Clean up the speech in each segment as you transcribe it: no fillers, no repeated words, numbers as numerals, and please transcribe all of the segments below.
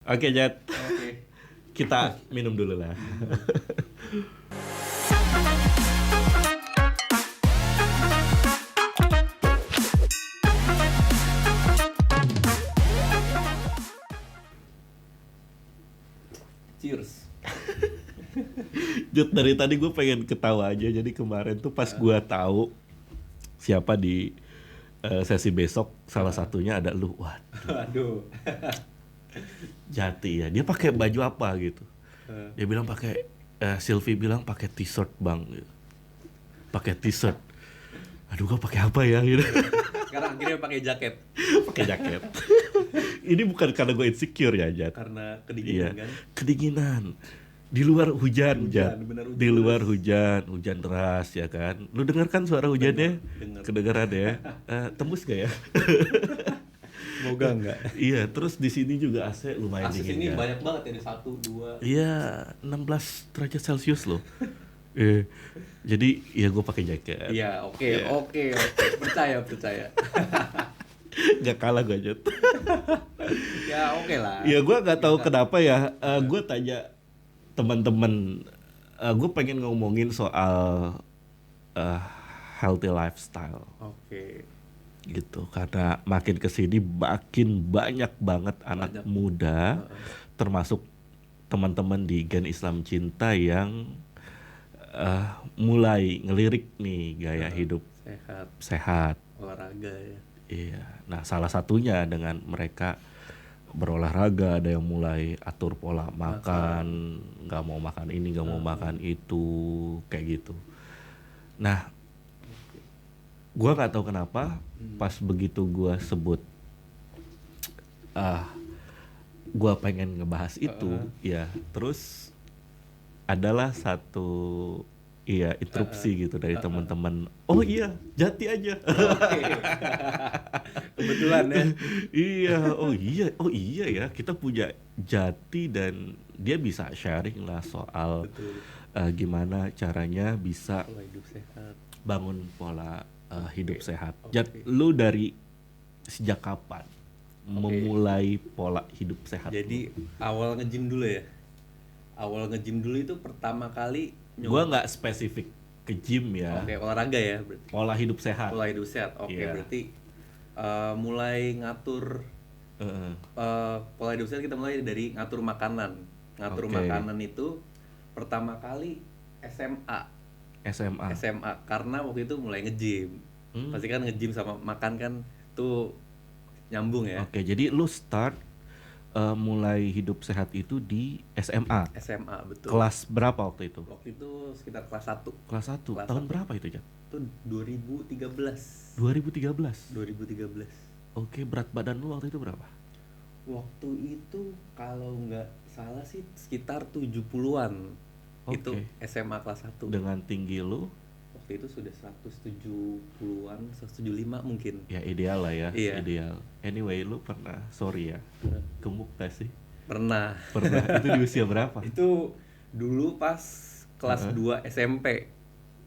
Oke, Jat. Oke. Kita minum dulu lah. Cheers. Jut, dari tadi gue pengen ketawa aja. Jadi kemarin tuh pas gue tahu siapa di sesi besok, salah satunya ada lu. Wah, Aduh. Jati ya. Dia pakai baju apa gitu? Dia bilang pakai Sylvie bilang pakai t-shirt bang. Gitu. Pakai t-shirt. Aduh, gue pakai apa ya gitu. Sekarang akhirnya pakai jaket Pakai jaket. Ini bukan karena gue insecure ya, Jat. karena Iya, kedinginan kan. kedinginan. Di luar hujan, Jat. Bener, hujan Di luar deras. hujan deras ya kan. Lu dengar kan suara hujannya? Dengar. Kedengeran ya. Tembus gak ya? Semoga enggak. Iya, terus di sini juga AC lumayan Asis dingin ini ya. banyak banget ya, ada 1, 2. Iya, 16 derajat Celcius loh. Jadi ya gue pakai jaket. Iya, oke. Percaya. Gak kalah gue, Jat. Ya oke lah. Ya gue nggak tahu kenapa ya. Gue tanya teman-teman, gue pengen ngomongin soal healthy lifestyle Oke. gitu, karena makin kesini makin banyak banget anak muda, termasuk teman-teman di Gen Islam Cinta yang mulai ngelirik nih gaya hidup sehat. Olahraga ya. Iya, nah salah satunya dengan mereka berolahraga, ada yang mulai atur pola makan, nggak mau makan ini, nggak mau makan itu, kayak gitu. Nah, gua nggak tahu kenapa pas begitu gua sebut, gua pengen ngebahas itu, ya terus adalah satu interupsi gitu dari teman-teman. Oh iya, Jati aja. Oke. Kebetulan ya. Iya, oh iya ya, kita punya Jati dan dia bisa sharing lah soal gimana caranya bisa Pola hidup sehat. bangun pola hidup sehat. Oke. Jat, lu dari sejak kapan memulai pola hidup sehat? Jadi awal nge-gym dulu ya. Awal nge-gym dulu itu pertama kali Gua nggak spesifik ke gym ya. Oke, olahraga ya berarti. Pola hidup sehat. Pola hidup sehat. Oke, Iya. berarti mulai ngatur pola hidup sehat, kita mulai dari ngatur makanan. Ngatur Oke. makanan itu pertama kali SMA karena waktu itu mulai nge-gym. Pasti kan nge-gym sama makan kan tuh nyambung ya. Oke, jadi lu start mulai hidup sehat itu di SMA. SMA betul. Kelas berapa waktu itu? Waktu itu sekitar kelas 1. Kelas 1. Kelas Tahun 1. berapa itu, Jat? Itu 2013. 2013. Oke, berat badan lu waktu itu berapa? Waktu itu kalau nggak salah sih sekitar 70-an. Oke. Itu SMA kelas 1. Dengan tinggi lu? Waktu itu sudah 170-an, 175 mungkin. Ya ideal lah ya, Iya. ideal. Anyway, lu pernah, sorry ya, gemuk gak sih? Pernah. Pernah. Itu di usia berapa? Itu dulu pas kelas 2 SMP.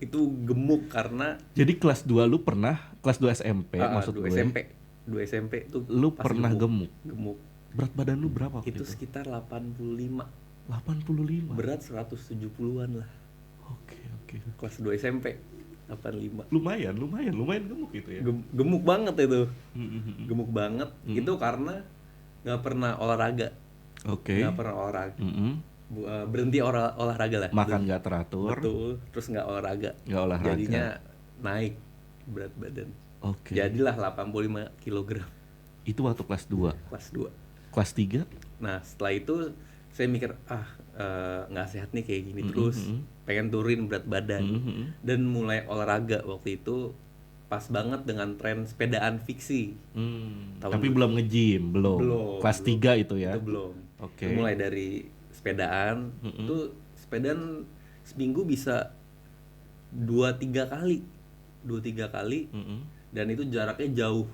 Itu gemuk karena Jadi kelas 2 lu pernah, kelas 2 SMP maksud 2 gue. SMP. 2 SMP itu Lu pasti pernah gemuk. Gemuk. Berat badan lu berapa waktu Itu itu? sekitar 85. 85. Berat 170-an lah. Oke. Kelas 2 SMP 85. Lumayan gemuk gitu ya. Gemuk banget itu. Mm-mm. Gemuk banget. Itu karena nggak pernah olahraga. Oke. Nggak pernah olahraga. Mm-mm. Berhenti olahraga lah. Makan nggak teratur. Betul. Terus nggak olahraga. Nggak olahraga. Jadinya naik berat badan. Oke. Jadilah 85 kg. Itu waktu kelas 2. Kelas 2. Kelas 3? Nah setelah itu saya mikir nggak sehat nih kayak gini terus, pengen turunin berat badan dan mulai olahraga. Waktu itu pas banget dengan tren sepedaan fiksi. Tapi belum nge-gym, belum. Kelas 3 itu ya. Itu belum. Oke. Itu mulai dari sepedaan. Itu sepedaan seminggu bisa 2-3 kali. 2-3 kali. Dan itu jaraknya jauh.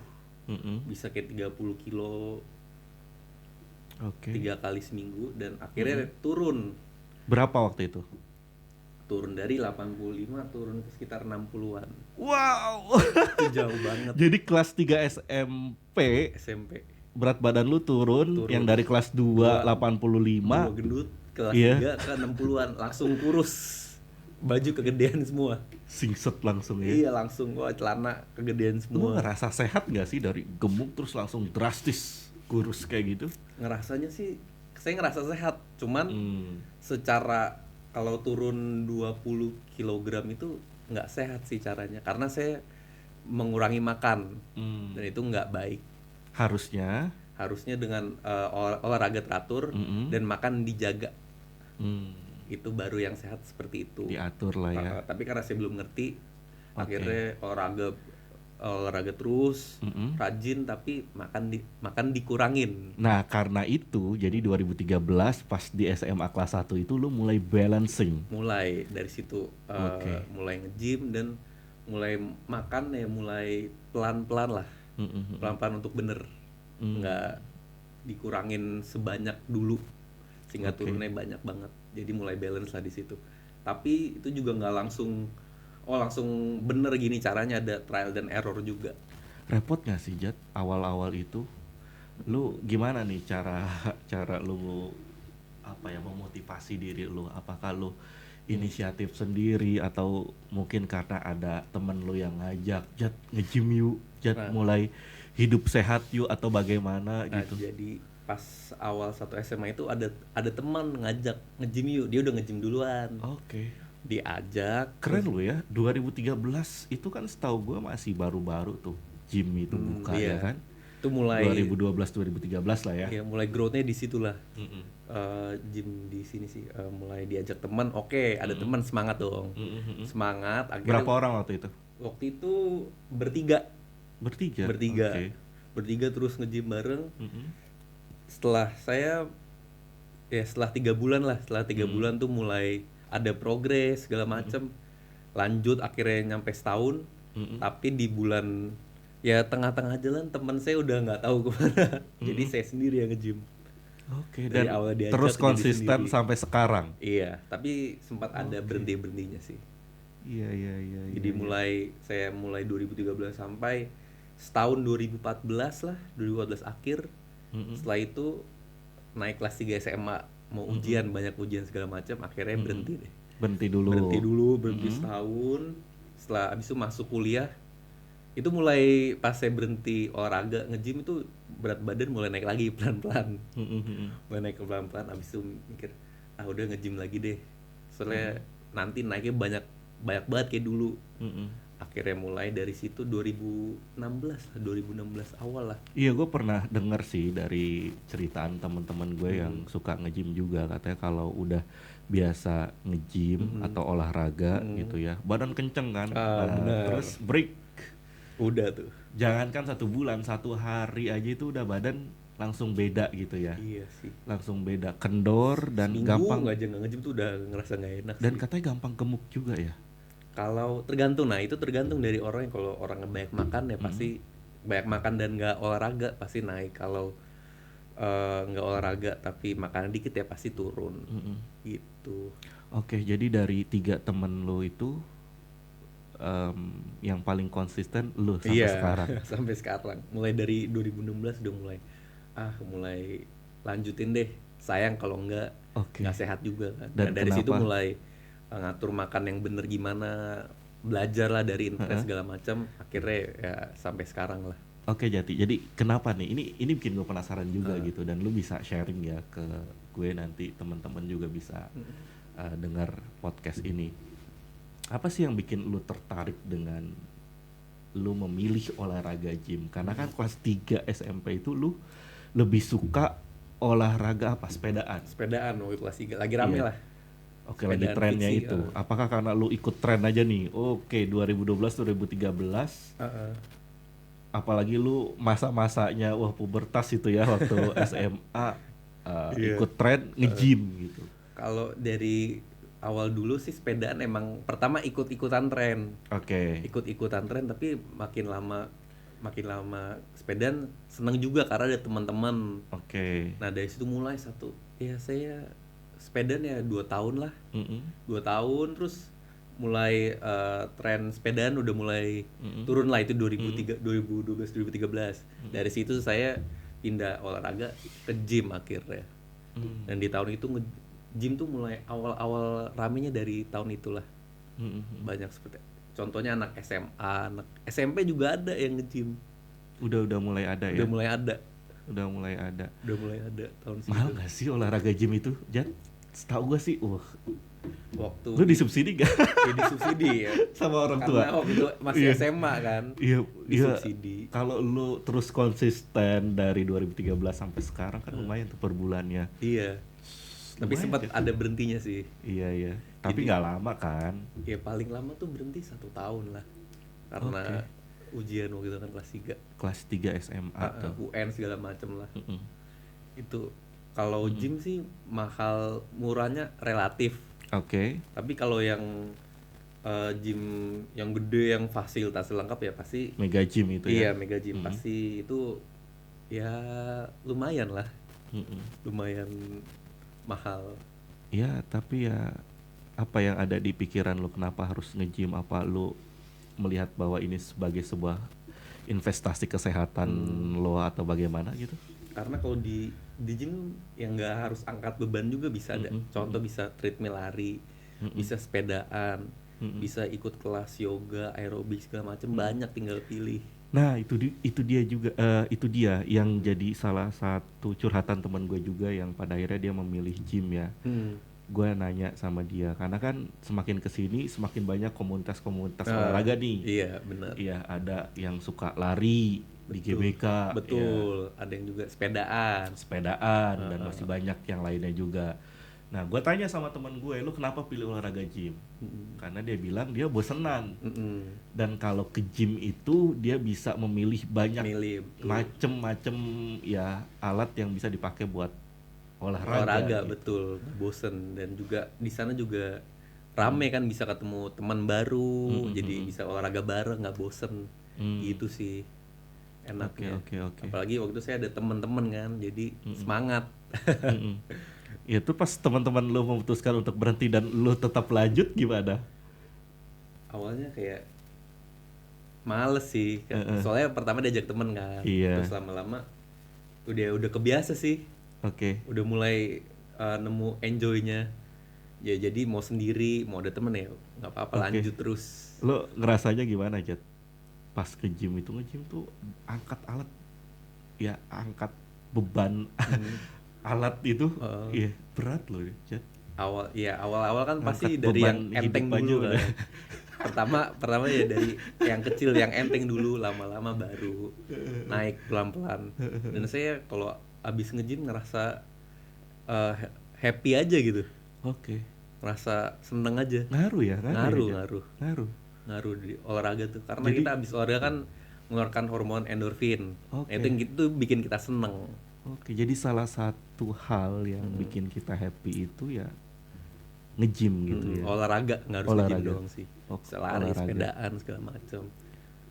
Bisa kayak 30 kilo. Oke. 3 kali seminggu dan akhirnya turun. Berapa waktu itu? Turun dari 85 turun ke sekitar 60-an. Wow. Itu jauh banget. Jadi kelas 3 SMP SMP. berat badan lu turun yang dari kelas 2 85 Gua gendut kelas Iya. 3 ke 60-an langsung kurus. Baju kegedean semua. singset langsung ya. Iya, langsung wah celana kegedean Lu semua. ngerasa sehat gak sih dari gemuk terus langsung drastis kurus kayak gitu? Ngerasanya sih saya ngerasa sehat, cuman secara kalau turun 20 kg itu nggak sehat sih caranya karena saya mengurangi makan dan itu nggak baik. Harusnya dengan olahraga teratur dan makan dijaga. Itu baru yang sehat seperti itu. Diatur lah ya. Tapi karena saya belum ngerti, akhirnya olahraga terus, rajin tapi makan dikurangin. Nah karena itu jadi 2013 pas di SMA kelas 1 itu lu mulai balancing. Mulai dari situ mulai nge-gym dan mulai makan ya mulai pelan-pelan lah. Pelan-pelan untuk bener. Nggak dikurangin sebanyak dulu sehingga turunnya banyak banget. Jadi mulai balance lah di situ. Tapi itu juga nggak langsung bener gini caranya, ada trial dan error juga. Repot nggak sih Jat awal-awal itu? Lu gimana nih cara lu memotivasi diri lu? Apakah lu inisiatif sendiri atau mungkin karena ada temen lu yang ngajak, Jat nge-gym yuk, Jat mulai hidup sehat yuk, atau bagaimana gitu? Jadi pas awal 1 SMA itu ada teman ngajak nge-gym yuk, dia udah nge-gym duluan. Diajak. Keren lu ya, 2013 itu kan setahu gue masih baru-baru tuh gym itu buka ya kan? Itu mulai 2012-2013 lah ya. Iya, mulai growth-nya di situ lah. Gym di sini sih mulai diajak teman. Ada teman, semangat dong. Semangat. Akhirnya, berapa orang waktu itu? Waktu itu bertiga. Okay. Bertiga terus nge-gym bareng. Setelah 3 bulan lah. Setelah 3 bulan tuh mulai ada progres segala macem. Lanjut akhirnya nyampe setahun. Tapi di bulan ya tengah-tengah jalan teman saya udah nggak tahu kemana. Jadi saya sendiri yang nge-gym. Dan terus konsisten sampai sekarang. Iya, tapi sempat ada berhentinya sih. Iya. Jadi saya mulai 2013 sampai setahun 2014 lah, 2014 akhir. Setelah itu naik kelas 3 SMA, mau ujian, banyak ujian segala macam, akhirnya berhenti deh. Berhenti setahun. Setelah abis itu masuk kuliah, itu mulai pas saya berhenti olahraga nge-gym itu berat badan mulai naik lagi pelan-pelan. Mulai naik pelan-pelan, abis itu mikir udah nge-gym lagi deh. Soalnya nanti naiknya banyak banget kayak dulu. Akhirnya mulai dari situ 2016 awal lah. Iya, gue pernah denger sih dari ceritaan teman-teman gue yang suka nge-gym juga, katanya kalau udah biasa nge-gym atau olahraga gitu ya, badan kenceng kan. Terus break. Udah tuh. Jangankan 1 bulan, 1 hari aja itu udah badan langsung beda gitu ya. Iya sih. Langsung beda, kendor dan Seminggu gampang. aja nggak nge-gym tuh udah ngerasa nggak enak. Dan katanya gampang gemuk juga ya. Kalau tergantung, itu tergantung dari orang. Kalau orang banyak makan ya pasti banyak makan dan nggak olahraga pasti naik. Kalau nggak olahraga tapi makan dikit ya pasti turun. Gitu. Oke, jadi dari 3 temen lo itu yang paling konsisten lo sampai sekarang. Sampai sekarang. Mulai dari 2016 udah mulai lanjutin deh. Sayang kalau nggak sehat juga kan. Dan dari situ mulai ngatur makan yang bener gimana, belajar lah dari internet segala macam, akhirnya ya sampai sekarang lah. Oke, jadi kenapa nih? Ini bikin gue penasaran juga gitu, dan lu bisa sharing ya ke gue, nanti teman-teman juga bisa dengar podcast ini. Apa sih yang bikin lu tertarik dengan lu memilih olahraga gym? Karena kan kelas 3 SMP itu lu lebih suka olahraga apa? Sepedaan waktu kelas 3 lagi rame lah. Oke, lagi trennya itu. Apakah karena lu ikut tren aja nih? Oke, 2012-2013. Apalagi lu masa-masanya pubertas itu ya, waktu SMA ikut tren nge-gym gitu. Kalau dari awal dulu sih sepedaan emang pertama ikut-ikutan tren. Ikut-ikutan tren, tapi makin lama sepedaan seneng juga karena ada teman-teman. Nah, dari situ mulai saya sepedaan ya 2 tahun lah. 2 tahun terus mulai tren sepedaan udah mulai turun lah, itu 2012 2013. Dari situ saya pindah olahraga ke gym akhirnya. Dan di tahun itu gym tuh mulai awal-awal ramenya dari tahun itulah. Banyak seperti contohnya anak SMA, anak SMP juga ada yang nge-gym. Udah mulai ada ya. Udah mulai ada tahun segitu. Mahal nggak sih olahraga gym itu, Jan? Setahu gue sih, waktu lu disubsidi gak? ya disubsidi ya Sama orang tua. Karena waktu itu masih SMA kan. Iya, disubsidi. Kalau lu terus konsisten dari 2013 sampai sekarang kan lumayan tuh per bulannya. Iya. Tapi sempat ada berhentinya sih. Iya. Tapi nggak lama kan? Ya paling lama tuh berhenti 1 tahun lah. Karena ujian waktu itu kan kelas 3 SMA tuh. UN segala macem lah. Itu kalau gym sih mahal, murahnya relatif. Tapi kalau yang gym yang gede, yang fasilitas lengkap ya pasti mega gym itu ya. Iya, mega gym pasti itu ya lumayan lah. Lumayan mahal. Ya, tapi ya apa yang ada di pikiran lo, kenapa harus nge-gym? Apa lo melihat bahwa ini sebagai sebuah investasi kesehatan lo atau bagaimana gitu? Karena kalau di gym yang nggak harus angkat beban juga bisa ada. Contoh bisa treadmill lari, bisa sepedaan, bisa ikut kelas yoga, aerobik segala macam, banyak, tinggal pilih. Nah itu dia juga, itu dia yang jadi salah satu curhatan teman gue juga yang pada akhirnya dia memilih gym ya. Gue nanya sama dia karena kan semakin kesini semakin banyak komunitas olahraga nih. Iya benar. Iya, ada yang suka lari di GBK. Betul. Ya. Ada yang juga sepedaan dan masih banyak yang lainnya juga. Nah, gue tanya sama teman gue, lu kenapa pilih olahraga gym? Karena dia bilang dia bosenan. Dan kalau ke gym itu dia bisa memilih banyak macem-macem ya alat yang bisa dipakai buat olahraga gitu. Betul, bosen. Dan juga di sana juga rame kan, bisa ketemu teman baru, jadi bisa olahraga bareng, nggak bosen. Gitu sih enaknya. Oke. Apalagi waktu itu saya ada teman-teman kan, jadi semangat. Ya tuh pas teman-teman lu memutuskan untuk berhenti dan lu tetap lanjut gimana? Awalnya kayak males sih, soalnya pertama diajak temen kan. Terus lama-lama udah kebiasa sih. Udah mulai nemu enjoy-nya. Ya jadi mau sendiri, mau ada temen ya nggak apa-apa, lanjut terus. Lo ngerasanya gimana, Jat? Pas ke gym itu, nge-gym tuh angkat alat, ya angkat beban alat itu, berat loh, Jat. Awal-awal kan pasti dari yang enteng dulu kan. Pertama ya dari yang kecil, yang enteng dulu, lama-lama baru naik pelan-pelan. Dan saya kalau abis nge-gym ngerasa happy aja gitu. Ngerasa seneng aja. Ngaruh di olahraga tuh. Karena jadi, kita abis olahraga kan mengeluarkan hormon endorfin. Itu bikin kita seneng. Jadi salah satu hal yang bikin kita happy itu ya nge-gym gitu ya. Olahraga, nggak harus nge-gym doang sih. Bisa lari, sepedaan segala macam.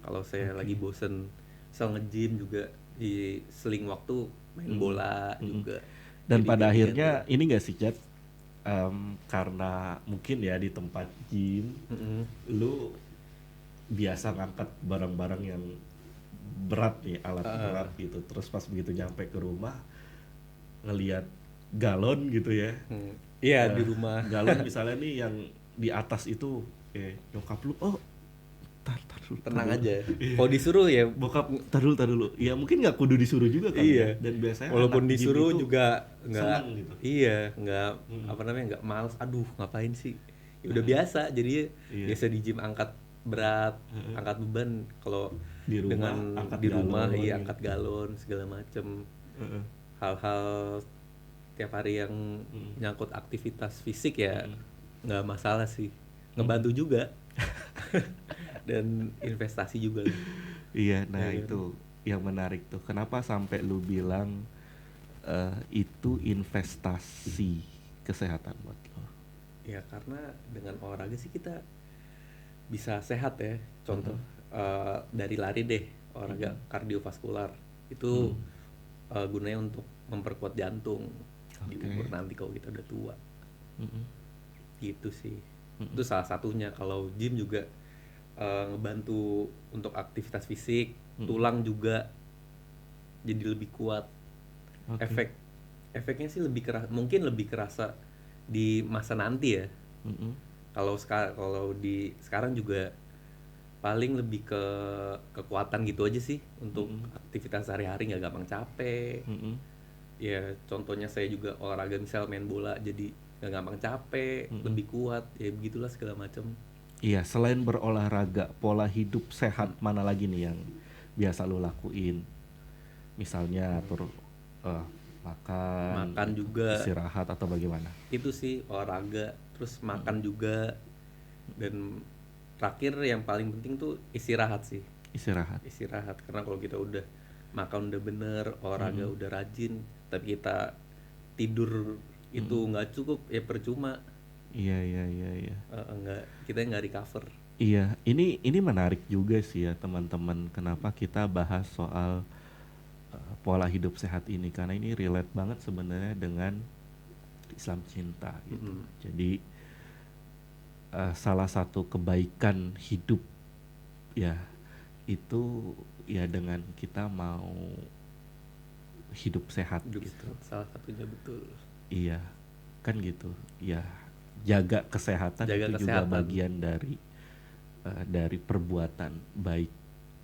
Kalau saya lagi bosen, bisa nge-gym juga, di seling waktu main bola juga. Dan jadi pada akhirnya ini nggak sih, Jat, karena mungkin ya di tempat gym lu biasa ngangkat barang-barang yang berat nih, alat berat gitu. Terus pas begitu nyampe ke rumah ngelihat galon gitu ya. Iya, di rumah. Galon misalnya nih yang di atas itu nyokap lu, tenang aja. Kalau disuruh ya bokap tar dulu. Ya mungkin nggak kudu disuruh juga kan. Dan biasanya walaupun disuruh juga nggak gitu. Nggak nggak males. Aduh, ngapain sih? Ya udah biasa. Jadi biasa di gym angkat berat, angkat beban. Kalau di rumah, angkat galon segala macem. Hal-hal tiap hari yang nyangkut aktivitas fisik ya nggak masalah sih, ngebantu juga. Dan investasi juga. Iya, nah itu yang menarik tuh. Kenapa sampai lu bilang itu investasi kesehatan buat lo? Ya karena dengan olahraga sih kita bisa sehat ya. Contoh dari lari deh, olahraga kardiovaskular itu gunanya untuk memperkuat jantung di umur nanti kalau kita udah tua. Gitu sih. Itu salah satunya. Kalau gym juga ngebantu untuk aktivitas fisik, tulang juga jadi lebih kuat. Efek efeknya sih mungkin lebih kerasa di masa nanti ya. Kalau di sekarang juga paling lebih ke kekuatan gitu aja sih untuk aktivitas sehari-hari, nggak gampang capek. Ya contohnya saya juga olahraga misal main bola jadi nggak gampang capek, lebih kuat, ya begitulah segala macam. Iya, selain berolahraga, pola hidup sehat mana lagi nih yang biasa lo lakuin? Misalnya atur makan Makan gitu, juga istirahat atau bagaimana? itu sih, olahraga terus makan juga, dan terakhir yang paling penting tuh istirahat sih. Istirahat. Istirahat, karena kalau kita udah makan udah bener, olahraga udah rajin, tapi kita tidur itu nggak cukup, ya percuma. Iya, iya, iya, iya. Kita nggak recover. Iya, ini menarik juga sih ya teman-teman. Kenapa kita bahas soal pola hidup sehat ini? Karena ini relate banget sebenarnya dengan Islam cinta gitu. Jadi salah satu kebaikan hidup ya itu ya dengan kita mau hidup sehat gitu. Salah satunya, betul. Iya, kan gitu. Ya, jaga kesehatan Jaga itu juga kesehatan. bagian dari perbuatan baik.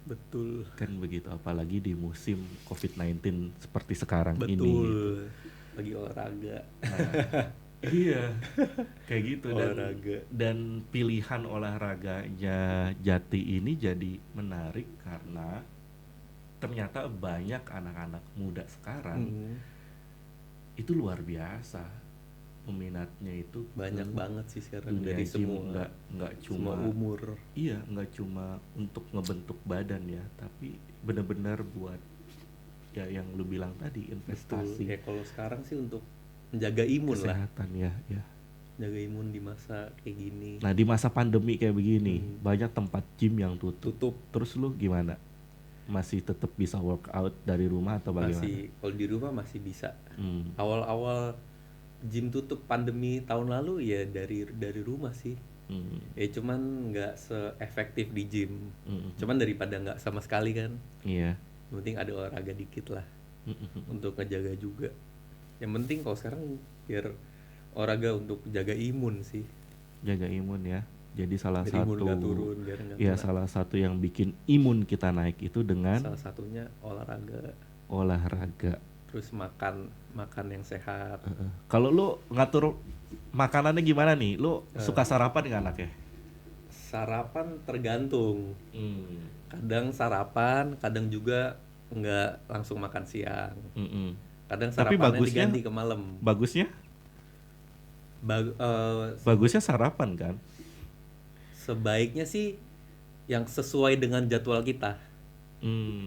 Betul. Kan begitu, apalagi di musim COVID-19 seperti sekarang Betul. ini gitu. Lagi olahraga. Iya, kayak gitu. Olahraga. Dan pilihan olahraganya Jati ini jadi menarik karena ternyata banyak anak-anak muda sekarang itu luar biasa peminatnya, itu Banyak banget sih sekarang dunia dari gym. semua nggak cuma umur. Iya, nggak cuma untuk ngebentuk badan ya, tapi benar-benar buat ya yang lu bilang tadi, investasi. Ya kalau sekarang sih untuk menjaga imun kesehatan lah. ya. Jaga imun di masa kayak gini. Nah, di masa pandemi kayak begini, banyak tempat gym yang tutup. Terus lu gimana? Masih tetap bisa workout dari rumah atau bagaimana? Masih, kalau di rumah masih bisa. Awal-awal gym tutup pandemi tahun lalu ya dari rumah sih. Ya cuman nggak se-efektif di gym. Cuman daripada nggak sama sekali kan. Iya. Yang penting ada olahraga dikit lah untuk ngejaga juga. Yang penting kalau sekarang biar olahraga untuk jaga imun sih. Jaga imun ya. Jadi salah biar satu imun gak turun, biar gak ya salah satu yang bikin imun kita naik itu dengan salah satunya olahraga. Terus makan yang sehat. Kalau lu ngatur makanannya gimana nih? Lu suka sarapan nggak anaknya? Sarapan tergantung. Kadang sarapan, kadang juga nggak langsung makan siang. Kadang sarapannya diganti ke malam. Bagusnya? Bagusnya sarapan kan? Sebaiknya sih yang sesuai dengan jadwal kita.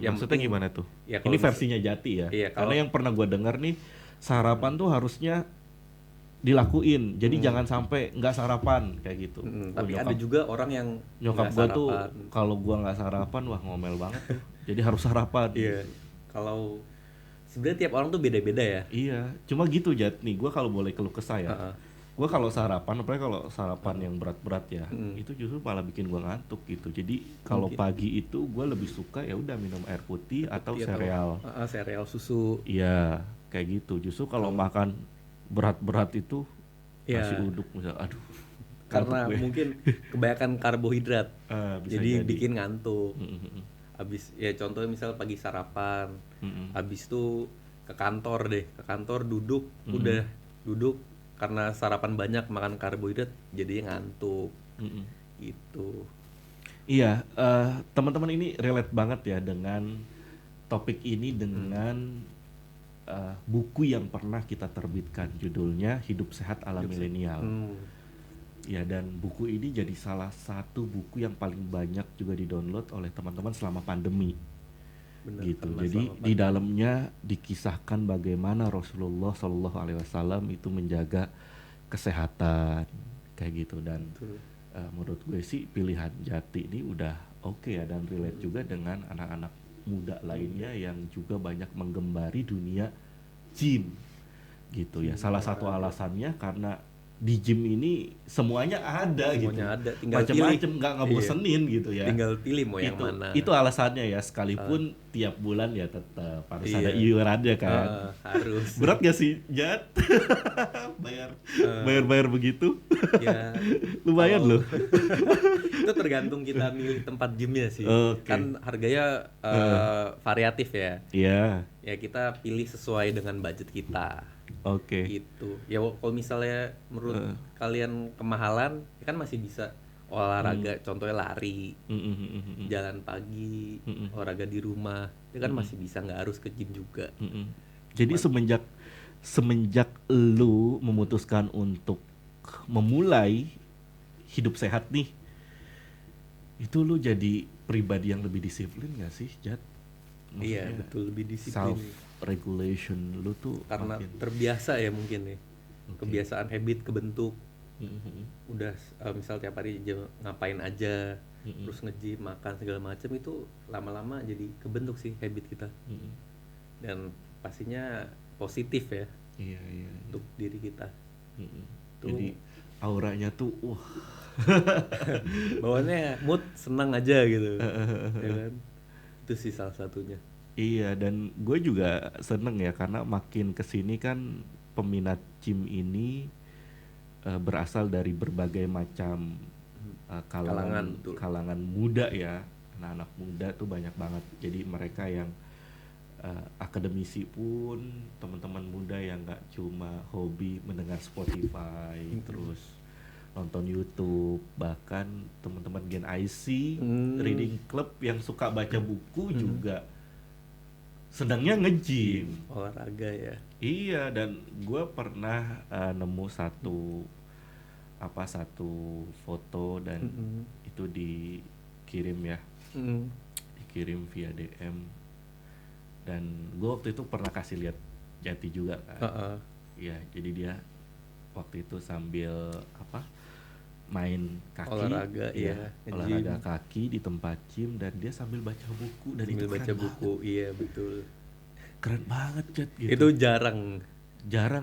Maksudnya gimana tuh? Ya, ini versinya Jati ya. Iya, karena yang pernah gue dengar nih, sarapan tuh harusnya dilakuin. Jadi jangan sampai nggak sarapan kayak gitu. Tapi ada juga orang yang nyokap gue tuh kalau gue nggak sarapan wah ngomel banget tuh. Jadi harus sarapan. Iya. Kalau sebenarnya tiap orang tuh beda-beda ya. Iya. Cuma gitu Jat nih, gue kalau boleh keluh kesah ya. Gue kalau sarapan, apalagi kalau sarapan yang berat-berat ya, itu justru malah bikin gue ngantuk gitu. Jadi kalau pagi itu gue lebih suka ya udah minum air putih atau sereal. Sereal susu. Iya, kayak gitu. Justru kalau makan berat-berat itu nasi uduk misalnya, aduh. Karena mungkin kebanyakan karbohidrat. Jadi bikin ngantuk. Habis ya contohnya misal pagi sarapan, habis itu ke kantor duduk, udah duduk karena sarapan banyak makan karbohidrat jadinya ngantuk. Gitu. Iya, teman-teman ini relate banget ya dengan topik ini, dengan buku yang pernah kita terbitkan, judulnya Hidup Sehat ala Milenial. Ya, dan buku ini jadi salah satu buku yang paling banyak juga di-download oleh teman-teman selama pandemi. Benar, gitu. Jadi di dalamnya dikisahkan bagaimana Rasulullah SAW itu menjaga kesehatan kayak gitu, dan menurut gue sih pilihan Jati ini udah oke ya, dan relate juga dengan anak-anak muda lainnya yang juga banyak menggembari dunia gym gitu ya. Salah satu alasannya karena di gym ini semuanya ada gitu. Semuanya ada, tinggal Macam-macam, pilih. nggak ngebosenin gitu ya. Tinggal pilih mau yang Itu mana. alasannya ya, sekalipun tiap bulan ya tetap harus Iya. ada iurannya kan. Harus. Berat gak sih, Jat? bayar begitu? Ya, Lumayan loh. itu tergantung kita milih tempat gymnya sih. Oke. Kan harganya variatif ya. Iya. Ya kita pilih sesuai dengan budget kita. Oke. Gitu. Ya kalau misalnya menurut kalian kemahalan, ya kan masih bisa olahraga, contohnya lari, jalan pagi, olahraga di rumah. Ya kan masih bisa, nggak harus ke gym juga. Jadi semenjak lu memutuskan untuk memulai hidup sehat nih, itu lu jadi pribadi yang lebih disiplin gak sih, Jat? Iya, betul, lebih disiplin. Self regulation lu tuh Karena makin terbiasa ya mungkin nih. Kebiasaan habit kebentuk. Udah misal tiap hari ngapain aja, terus nge-gym, makan segala macam, itu lama-lama jadi kebentuk sih habit kita. Dan pastinya positif ya. Iya. Untuk diri kita. Jadi auranya tuh bawaannya mood senang aja gitu. Ya kan? Itu sih salah satunya. Iya, dan gue juga seneng ya karena makin kesini kan peminat gym ini berasal dari berbagai macam kalangan muda ya. Anak-anak muda tuh banyak banget. Jadi mereka yang akademisi pun, teman-teman muda yang nggak cuma hobi mendengar Spotify, terus nonton YouTube, bahkan teman-teman Gen IC, Reading Club yang suka baca buku juga sedangnya nge-gym, olahraga ya. Iya, dan gue pernah nemu satu foto dan itu dikirim ya, dikirim via DM, dan gue waktu itu pernah kasih lihat Jati juga kan. Iya, jadi dia waktu itu sambil main kaki, olahraga olahraga kaki di tempat gym, dan dia sambil baca buku, dan sambil itu baca buku banget. Iya betul, keren banget Jet gitu. Itu jarang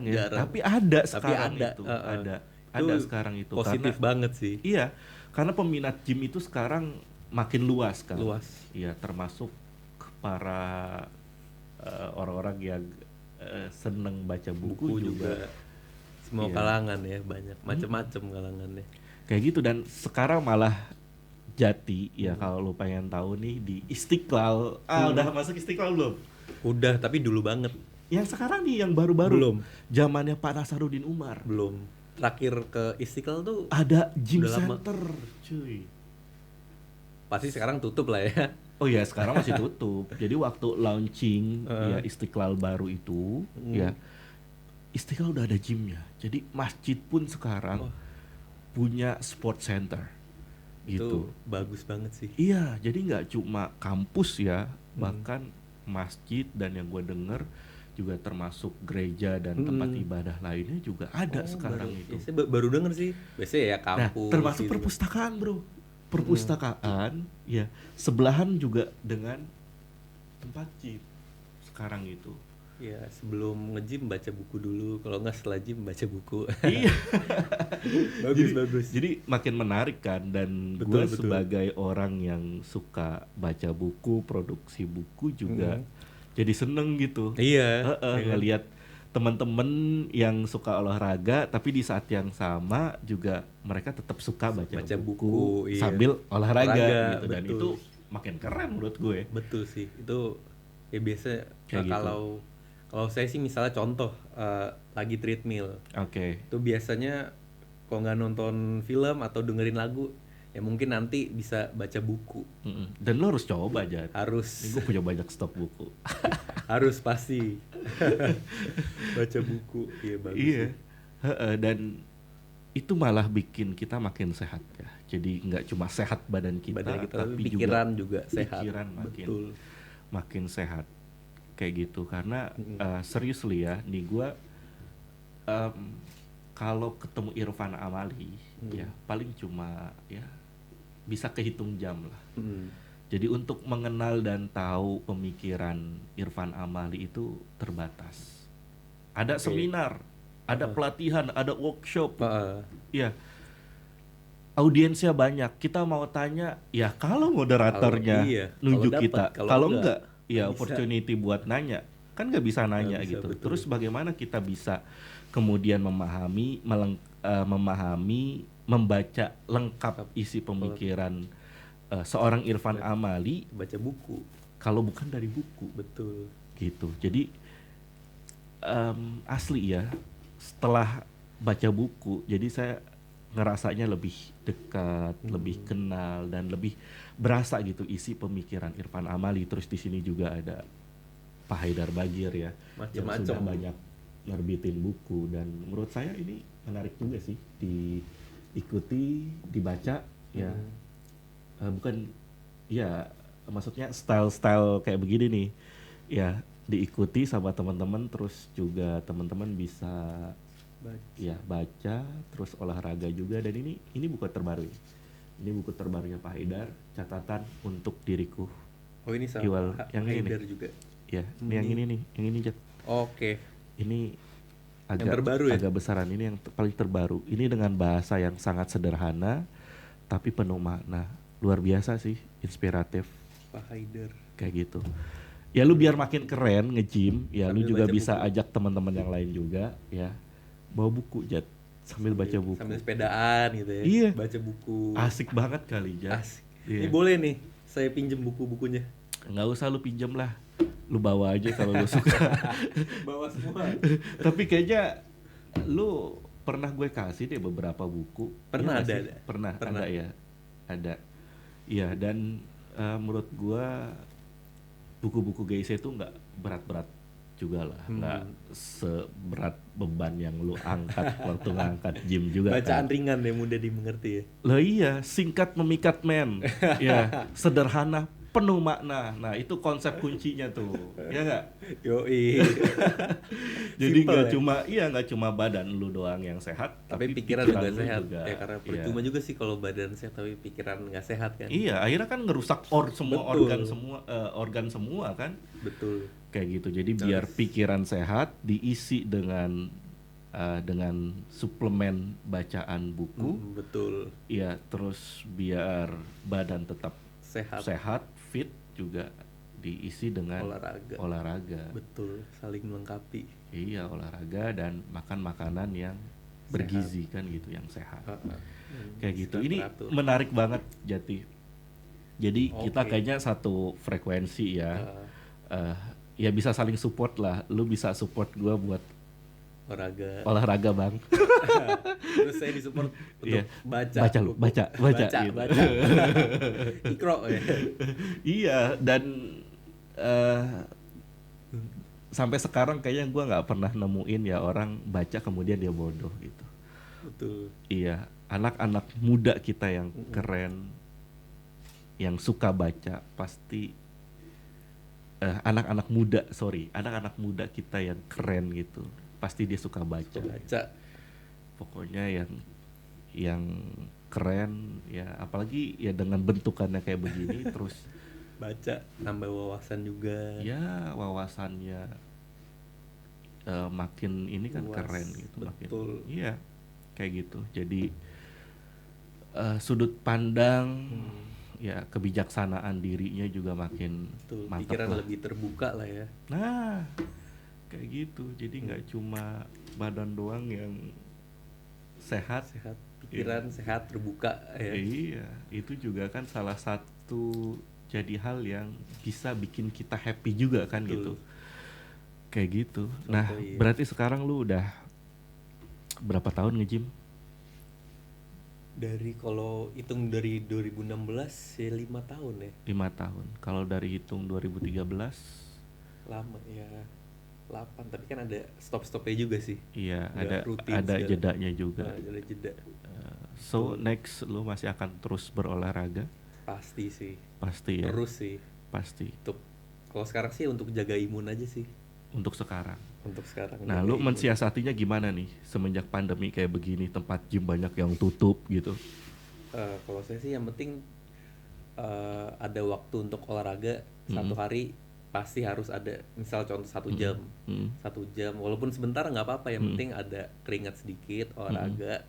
ya, tapi ada sekarang. Ada itu sekarang itu positif karena, banget sih. Iya, karena peminat gym itu sekarang makin luas kan. Iya, termasuk para orang-orang yang seneng baca buku juga. Semua kalangan ya, banyak macam-macam kalangannya. Kayak gitu, dan sekarang malah Jati ya, kalau lu pengen tahu nih, di Istiqlal. Udah masuk Istiqlal belum? Udah, tapi dulu banget. Yang sekarang nih, yang baru-baru. Belum. Zamannya Pak Nasaruddin Umar. Belum. Terakhir ke Istiqlal tuh ada gym center, cuy. Pasti sekarang tutup lah ya. Oh ya, sekarang masih tutup. Jadi waktu launching ya Istiqlal baru itu, ya Istiqlal udah ada gymnya. Jadi masjid pun sekarang punya sport center. Gitu. Itu bagus banget sih. Iya, jadi nggak cuma kampus ya, bahkan masjid, dan yang gue denger juga termasuk gereja dan tempat ibadah lainnya juga ada sekarang itu. Saya baru denger sih. Biasanya ya kampus. Nah, termasuk gitu. Perpustakaan, bro. Perpustakaan, ya sebelahan juga dengan tempat gym sekarang itu. Ya, sebelum nge-gym baca buku dulu, kalau nggak setelah gym baca buku. Iya. bagus. Jadi makin menarik kan, dan gue sebagai orang yang suka baca buku, produksi buku juga jadi seneng gitu. Iya. Ngelihat teman-teman yang suka olahraga, tapi di saat yang sama juga mereka tetap suka baca buku sambil olahraga gitu, dan itu makin keren menurut gue. Betul sih, itu ya biasa kalau saya sih misalnya contoh lagi treadmill. Itu biasanya kalau nggak nonton film atau dengerin lagu, ya mungkin nanti bisa baca buku. Dan lo harus coba aja. Harus. Gue punya banyak stok buku. Harus pasti. Baca buku, iya bagus. Iya. Dan itu malah bikin kita makin sehat ya. Jadi nggak cuma sehat badan kita tapi pikiran juga sehat. Pikiran makin sehat. Kayak gitu, karena seriously ya, nih gue kalau ketemu Irfan Amali ya paling cuma ya bisa kehitung jam lah. Jadi untuk mengenal dan tahu pemikiran Irfan Amali itu terbatas. Ada seminar ada pelatihan, ada workshop. Heeh. Ya, audiensnya banyak. Kita mau tanya, ya kalau moderatornya Iya, nunjuk kalau kita, dapat, kalau kalau enggak, enggak, ya nggak bisa. opportunity buat nanya, kan nggak bisa nanya bisa, gitu. betul. Terus bagaimana kita bisa kemudian memahami, membaca lengkap isi pemikiran seorang Irfan Amali Baca buku. kalau bukan dari buku, Betul. gitu. Jadi asli ya, setelah baca buku, jadi saya ngerasanya lebih dekat, lebih kenal dan lebih berasa gitu isi pemikiran Irfan Amali. Terus di sini juga ada Pak Haidar Bagir ya, yang Macem-macem. sudah banyak nerbitin buku, dan menurut saya ini menarik juga sih diikuti, dibaca ya. Bukan ya, maksudnya style-style kayak begini nih ya, diikuti sama teman-teman, terus juga teman-teman bisa baca, terus olahraga juga. Dan ini buku terbaru ya. Ini buku terbarunya Pak Haidar, catatan untuk diriku. Oh, ini sama Iwal, yang ini Haidar nih. juga. Ya, ini yang ini nih, yang ini Jat. Oke. Ini Yang terbaru ya? agak besaran, ini yang paling terbaru. Ini dengan bahasa yang sangat sederhana tapi penuh makna. Luar biasa sih, inspiratif Pak Haidar. kayak gitu. Ya lu biar makin keren nge-gym, ya lu Sambil juga baca bisa buku. ajak teman-teman yang lain juga ya. Bawa buku Jat, sambil baca buku. Sambil sepedaan gitu ya. Iya. Baca buku. Asik banget kali Jat. Asik. Iya. Ini boleh nih, saya pinjem buku-bukunya. Nggak usah lu pinjem lah, lu bawa aja kalau lu suka. Bawa semua. Tapi kayaknya lu pernah gue kasih deh beberapa buku. Pernah, Iya nggak ada, sih? ada. Pernah, Pernah. ada ya. Ada. Iya, dan menurut gue buku-buku GIC itu nggak berat-berat juga lah, nggak seberat beban yang lu angkat waktu ngangkat gym juga. Bacaan kan. ringan ya, mudah dimengerti ya. Lah iya, singkat memikat men. Ya, sederhana penuh makna. Nah, itu konsep kuncinya tuh. Ya nggak? Yoi. Jadi Simple nggak ya? nggak cuma badan lu doang yang sehat, Tapi pikiran juga lu sehat. juga, Ya karena iya. percuma juga sih kalau badan sehat tapi pikiran nggak sehat kan. Iya, akhirnya kan ngerusak semua Betul. organ semua kan. Betul. Kayak gitu. Jadi biar pikiran sehat diisi dengan suplemen bacaan buku. Betul. Iya, terus biar badan tetap Sehat. fit juga diisi dengan olahraga. Betul, saling melengkapi. Iya, olahraga dan makan makanan yang bergizi kan gitu, yang sehat. Kayak gitu. Ini teratur. menarik banget Jati. Jadi kita Oke. kayaknya satu frekuensi ya. Ya bisa saling support lah. Lu bisa support gua buat olahraga bang. Terus saya disupport untuk Iya. baca Lu, buku. baca gitu. baca. Ikro ya. Iya, dan sampai sekarang kayaknya gua nggak pernah nemuin ya orang baca kemudian dia bodoh gitu. Betul. Iya, anak-anak muda kita yang keren, yang suka baca pasti anak-anak muda kita yang keren gitu, pasti dia suka baca. Pokoknya yang keren ya, apalagi ya dengan bentukannya kayak begini terus baca, nambah wawasan juga. Ya wawasannya makin ini kan luas, keren gitu, betul. makin iya kayak gitu. Jadi sudut pandang ya kebijaksanaan dirinya juga makin mantap, pikiran lah. Lebih terbuka lah ya. Nah kayak gitu, jadi nggak cuma badan doang yang sehat, pikiran sehat, terbuka ya. Iya, itu juga kan salah satu jadi hal yang bisa bikin kita happy juga kan. Betul. Gitu kayak gitu. Nah iya. Berarti sekarang lu udah berapa tahun nge-gym? Kalau hitung dari 2016 ya 5 tahun ya. 5 tahun. Kalau dari hitung 2013 lama ya, 8, tapi kan ada stop-stopnya juga sih. Iya, ada jedanya juga. Ada jeda. So next lu masih akan terus berolahraga? Pasti sih. Pasti ya. Terus sih. Pasti. Kalau sekarang sih untuk jaga imun aja sih. Untuk sekarang. Nah, lu mensiasatinya gimana nih semenjak pandemi kayak begini, tempat gym banyak yang tutup gitu? Kalau saya sih yang penting ada waktu untuk olahraga 1 hari pasti harus ada, misal contoh 1 jam. 1 jam walaupun sebentar nggak apa-apa, yang penting ada keringat sedikit, olahraga,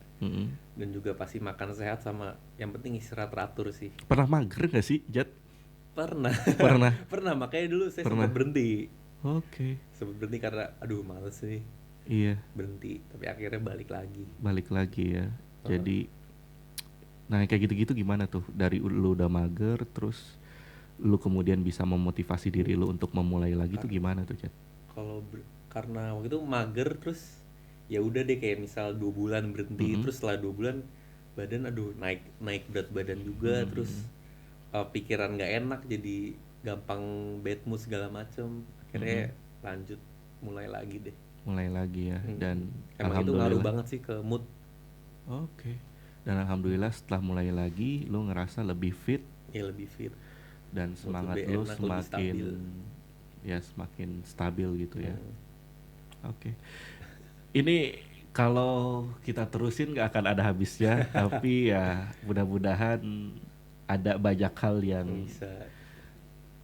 dan juga pasti makan sehat, sama yang penting istirahat teratur sih. Pernah mager nggak sih, Jat? Pernah. Pernah, makanya dulu saya sempat berhenti. Oke. Sempat berhenti karena aduh males nih. Iya. Berhenti, tapi akhirnya balik lagi ya. Jadi nah kayak gitu-gitu gimana tuh, dari lu udah mager terus lu kemudian bisa memotivasi diri lu untuk memulai lagi tuh gimana tuh, Chat? Karena waktu itu mager, terus ya udah deh, kayak misal 2 bulan berhenti, terus setelah 2 bulan badan naik berat badan juga, terus pikiran nggak enak, jadi gampang bad mood segala macem, akhirnya lanjut mulai lagi ya. Dan emang itu ngaruh banget sih ke mood. Oke. Dan alhamdulillah setelah mulai lagi lu ngerasa lebih fit. Ya lebih fit. Dan semangat lu semakin stabil gitu ya. Oke. Ini kalau kita terusin nggak akan ada habisnya, tapi ya mudah-mudahan ada banyak hal yang bisa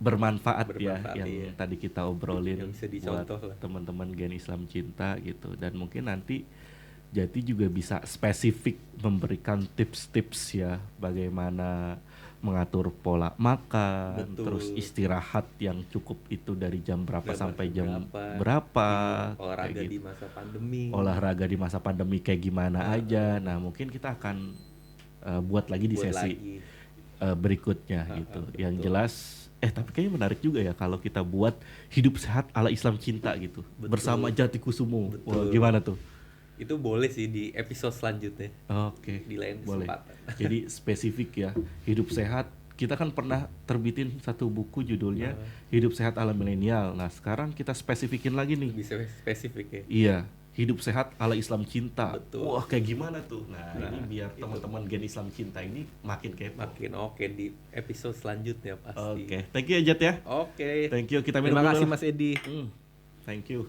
bermanfaat ya, yang tadi kita obrolin buat teman-teman Gen Islam Cinta gitu. Dan mungkin nanti Jati juga bisa spesifik memberikan tips-tips ya, bagaimana mengatur pola makan, terus istirahat yang cukup itu dari jam berapa sampai jam berapa, olahraga gitu. Olahraga di masa pandemi kayak gimana aja. Nah, mungkin kita akan buat lagi di sesi berikutnya gitu. Betul. Yang jelas tapi kayaknya menarik juga ya kalau kita buat hidup sehat ala Islam Cinta gitu. Bersama Jati Kusumo. Wah, gimana tuh? Itu boleh sih di episode selanjutnya. Oke. Di lain kesempatan. Jadi spesifik ya, hidup sehat. Kita kan pernah terbitin satu buku judulnya Hidup Sehat ala Milenial. Nah, sekarang kita spesifikin lagi nih. Bisa spesifik ya. Iya, hidup sehat ala Islam Cinta. Betul. Wah, kayak gimana tuh? Nah, ini biar teman-teman Gen Islam Cinta ini makin kepo. Makin oke di episode selanjutnya pasti. Oke. Thank you ya, Jat ya. Oke. Thank you. Kita terima kasih Mas Edi. Thank you.